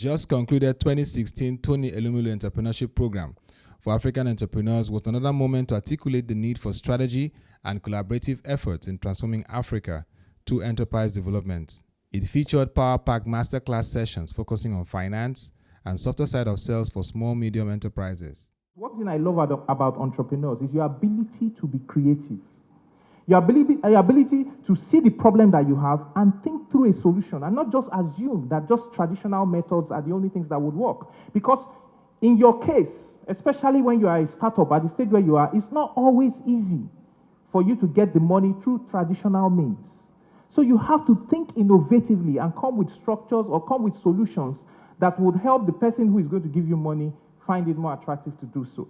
just concluded 2016 Tony Elumelu Entrepreneurship Program for African entrepreneurs was another moment to articulate the need for strategy and collaborative efforts in transforming Africa to enterprise development. It featured power-packed masterclass sessions focusing on finance and softer side of sales for small, medium enterprises. One thing I love about entrepreneurs is your ability to be creative. Your ability to see the problem that you have and think through a solution and not just assume that just traditional methods are the only things that would work. Because in your case, especially when you are a startup at the stage where you are, it's not always easy for you to get the money through traditional means. So you have to think innovatively and come with structures or come with solutions that would help the person who is going to give you money find it more attractive to do so.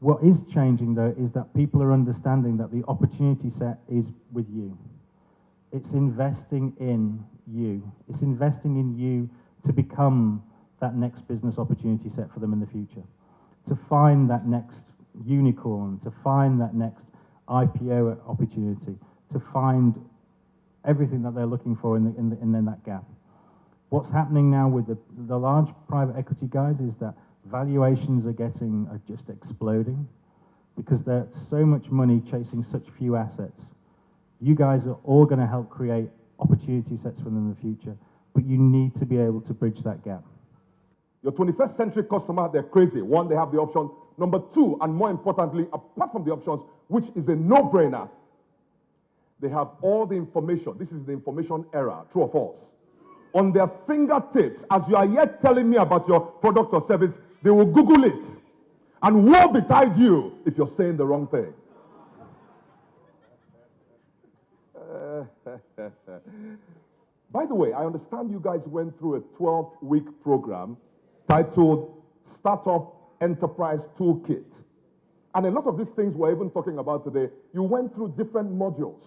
What is changing, though, is that people are understanding that the opportunity set is with you. It's investing in you. It's investing in you to become that next business opportunity set for them in the future, to find that next unicorn, to find that next IPO opportunity, to find everything that they're looking for in that gap. What's happening now with the large private equity guys is that valuations are just exploding because there's so much money chasing such few assets. You guys are all going to help create opportunity sets for them in the future, but you need to be able to bridge that gap. Your 21st century customer, they're crazy. One, they have the option. Number two, and more importantly, apart from the options, which is a no-brainer, they have all the information. This is the information era, true or false. On their fingertips, as you are yet telling me about your product or service, they will Google it. And woe betide you if you're saying the wrong thing. By the way, I understand you guys went through a 12-week program titled Startup Enterprise Toolkit. And a lot of these things we're even talking about today, you went through different modules.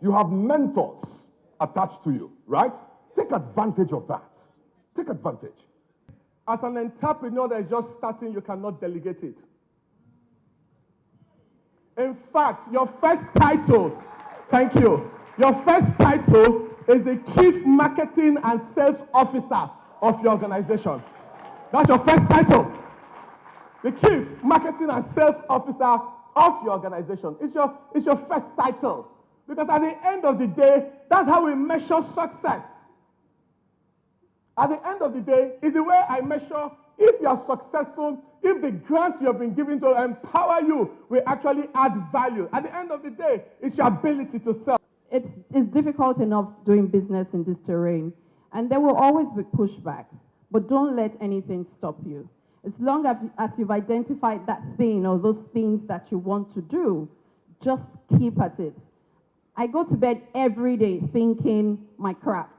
You have mentors attached to you, right? Take advantage of that. Take advantage. As an entrepreneur that is just starting, you cannot delegate it. In fact, your first title, thank you, your first title is the Chief Marketing and Sales Officer of your organization. That's your first title. The Chief Marketing and Sales Officer of your organization. It's your first title. Because at the end of the day, that's how we measure success. At the end of the day, is the way I measure if you are successful, if the grants you have been given to empower you will actually add value. At the end of the day, it's your ability to sell. It's difficult enough doing business in this terrain, and there will always be pushbacks, but don't let anything stop you. As long as you've identified that thing or those things that you want to do, just keep at it. I go to bed every day thinking my craft.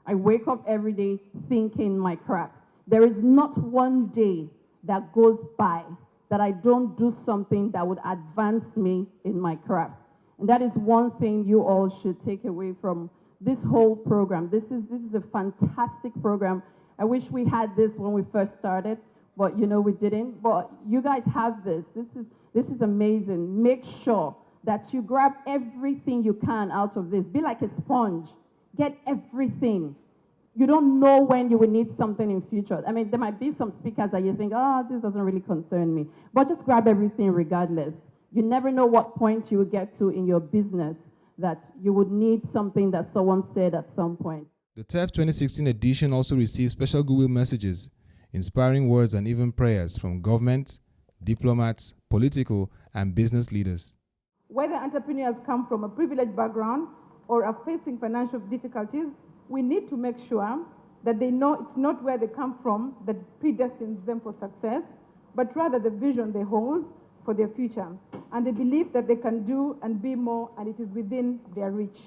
I wake up every day thinking my craft. There is not one day that goes by that I don't do something that would advance me in my craft. And that is one thing you all should take away from this whole program. This is a fantastic program. I wish we had this when we first started, but we didn't. But you guys have this. This is amazing. Make sure that you grab everything you can out of this. Be like a sponge. Get everything. You don't know when you will need something in future. I mean, there might be some speakers that you think, this doesn't really concern me. But just grab everything regardless. You never know what point you will get to in your business that you would need something that someone said at some point. The TEF 2016 edition also received special goodwill messages, inspiring words and even prayers from government, diplomats, political, and business leaders. Whether entrepreneurs come from a privileged background or are facing financial difficulties, we need to make sure that they know it's not where they come from that predestines them for success, but rather the vision they hold for their future, and the belief that they can do and be more, and it is within their reach.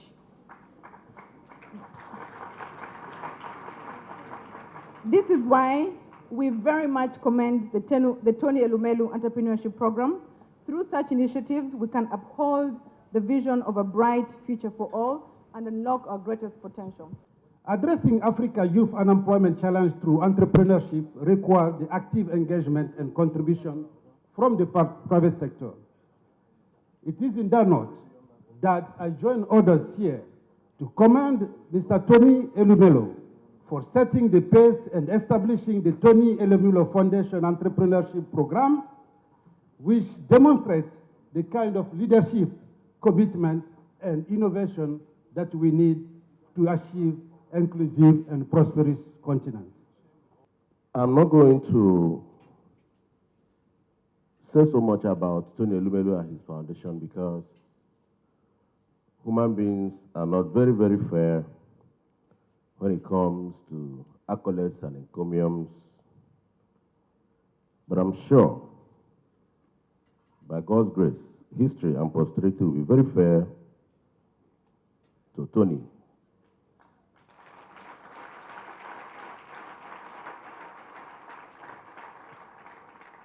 This is why we very much commend the Tony Elumelu Entrepreneurship Program. Through such initiatives, we can uphold the vision of a bright future for all and unlock our greatest potential. Addressing Africa's youth unemployment challenge through entrepreneurship requires the active engagement and contribution from the private sector. It is in that note that I join others here to commend Mr. Tony Elumelu for setting the pace and establishing the Tony Elumelu Foundation Entrepreneurship Program, which demonstrates the kind of leadership, commitment, and innovation that we need to achieve inclusive and prosperous continent. I'm not going to say so much about Tony Elumelu and his foundation because human beings are not very, very fair when it comes to accolades and encomiums. But I'm sure, by God's grace, history and posterity will be very fair to Tony.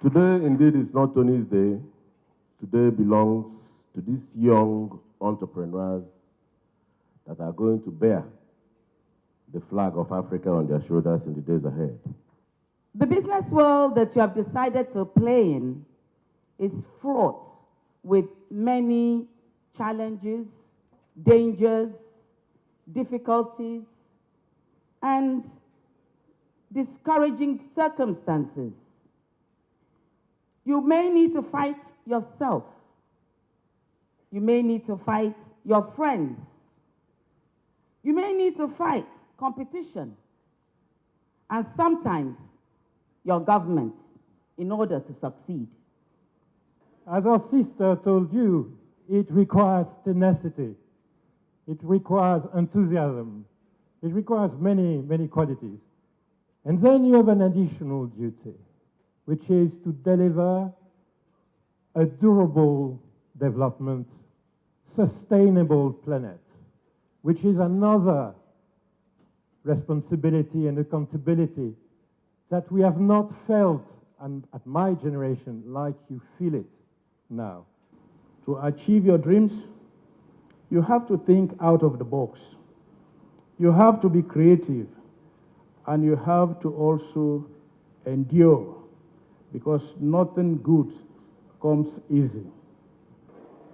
Today, indeed, is not Tony's day. Today belongs to these young entrepreneurs that are going to bear the flag of Africa on their shoulders in the days ahead. The business world that you have decided to play in is fraught with many challenges, dangers, difficulties, and discouraging circumstances. You may need to fight yourself. You may need to fight your friends. You may need to fight competition. And sometimes your government in order to succeed. As our sister told you, it requires tenacity. It requires enthusiasm. It requires many, many qualities. And then you have an additional duty, which is to deliver a durable development, sustainable planet, which is another responsibility and accountability that we have not felt at my generation like you feel it now. To achieve your dreams, you have to think out of the box. You have to be creative, and you have to also endure, because nothing good comes easy.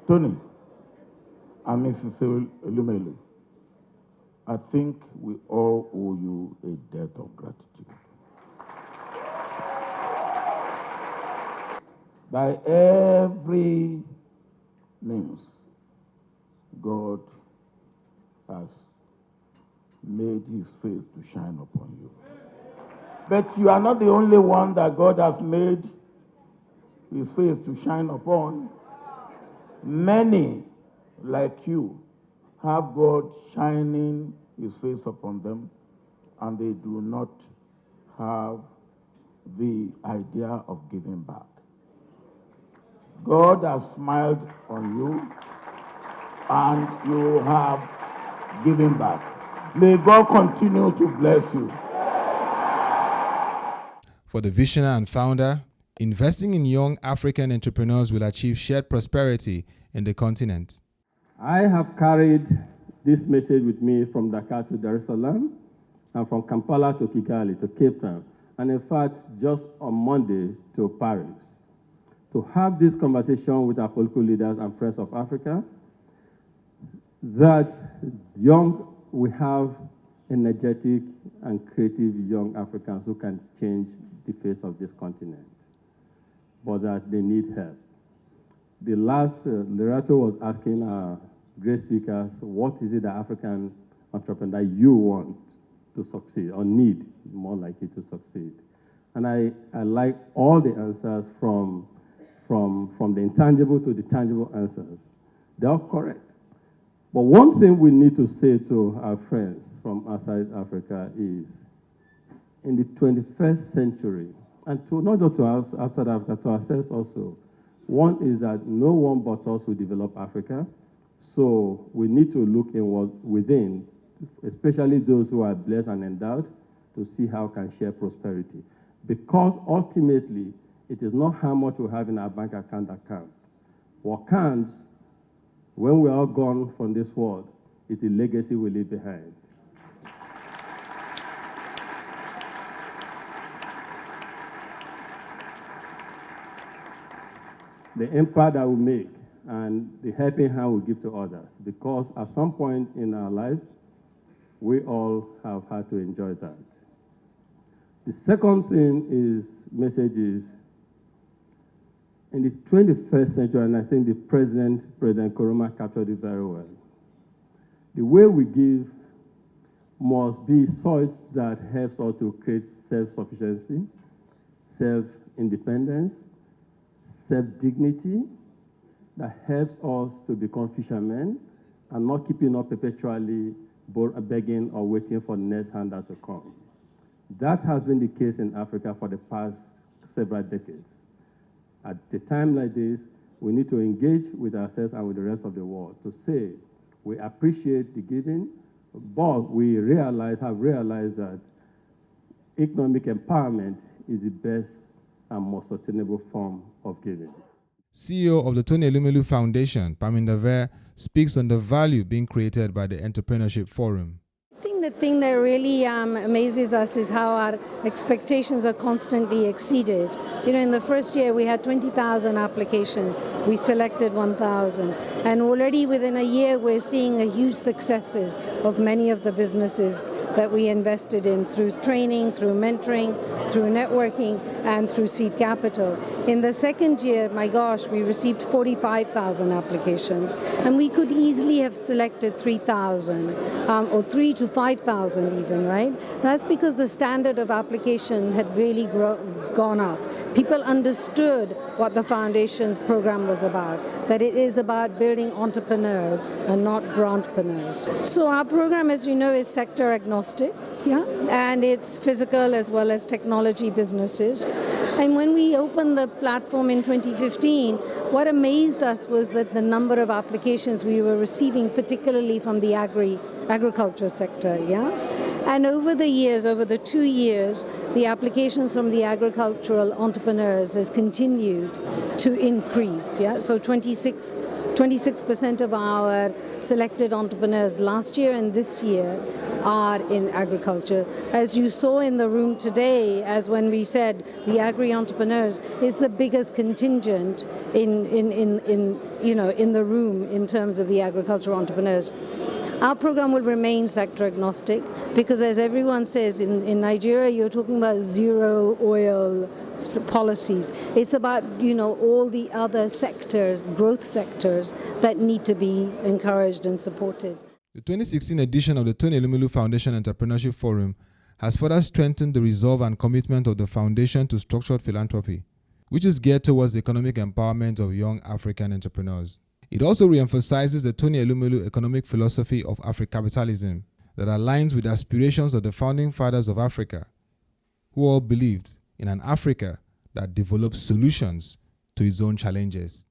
Tony and Mrs. Elumelu, I think we all owe you a debt of gratitude. By every means, God has made his face to shine upon you. But you are not the only one that God has made his face to shine upon. Many, like you, have God shining his face upon them, and they do not have the idea of giving back. God has smiled on you, and you have given back. May God continue to bless you. For the visionary and founder, investing in young African entrepreneurs will achieve shared prosperity in the continent. I have carried this message with me from Dakar to Dar es Salaam, and from Kampala to Kigali to Cape Town, and in fact, just on Monday to Paris, to have this conversation with our political leaders and friends of Africa, that we have energetic and creative young Africans who can change the face of this continent, but that they need help. The last Lerato was asking our great speakers, what is it that African entrepreneur you want to succeed, or need more likely to succeed? And I like all the answers from the intangible to the tangible answers. They are correct. But one thing we need to say to our friends from outside Africa is, in the 21st century, and to not just to outside Africa, to ourselves also, one is that no one but us will develop Africa. So we need to look within, especially those who are blessed and endowed, to see how we can share prosperity. Because ultimately, it is not how much we have in our bank account that counts. What counts, when we are gone from this world, is the legacy we leave behind. The impact that we make and the helping hand we give to others. Because at some point in our lives, We all have had to enjoy that. The second message is, in the 21st century, and I think President Nkrumah captured it very well, the way we give must be such that helps us to create self-sufficiency, self-independence, self-dignity, that helps us to become fishermen and not keeping up perpetually begging or waiting for the next handout to come. That has been the case in Africa for the past several decades. At a time like this, we need to engage with ourselves and with the rest of the world to say we appreciate the giving, but we have realized that economic empowerment is the best and most sustainable form of giving. CEO of the Tony Elumelu Foundation, Parminder Ver, speaks on the value being created by the Entrepreneurship Forum. I think the thing that really amazes us is how our expectations are constantly exceeded. In the first year we had 20,000 applications. We selected 1,000. And already within a year we're seeing a huge successes of many of the businesses that we invested in through training, through mentoring, through networking, and through seed capital. In the second year, my gosh, we received 45,000 applications, and we could easily have selected 3,000 or 3,000 to 5,000 even, right? That's because the standard of application had really gone up. People understood what the Foundation's program was about, that it is about building entrepreneurs and not grantpreneurs. So our program, as you know, is sector agnostic, and it's physical as well as technology businesses. And when we opened the platform in 2015, what amazed us was that the number of applications we were receiving, particularly from the agriculture sector, And over the years, over the 2 years, the applications from the agricultural entrepreneurs has continued to increase. So 26% of our selected entrepreneurs last year and this year are in agriculture. As you saw in the room today, as when we said the agri-entrepreneurs is the biggest contingent in the room in terms of the agricultural entrepreneurs. Our program will remain sector agnostic because, as everyone says, in Nigeria, you're talking about zero oil policies. It's about, all the other sectors, growth sectors, that need to be encouraged and supported. The 2016 edition of the Tony Elumelu Foundation Entrepreneurship Forum has further strengthened the resolve and commitment of the Foundation to structured philanthropy, which is geared towards the economic empowerment of young African entrepreneurs. It also reemphasizes the Tony Elumelu economic philosophy of Africapitalism that aligns with the aspirations of the founding fathers of Africa, who all believed in an Africa that develops solutions to its own challenges.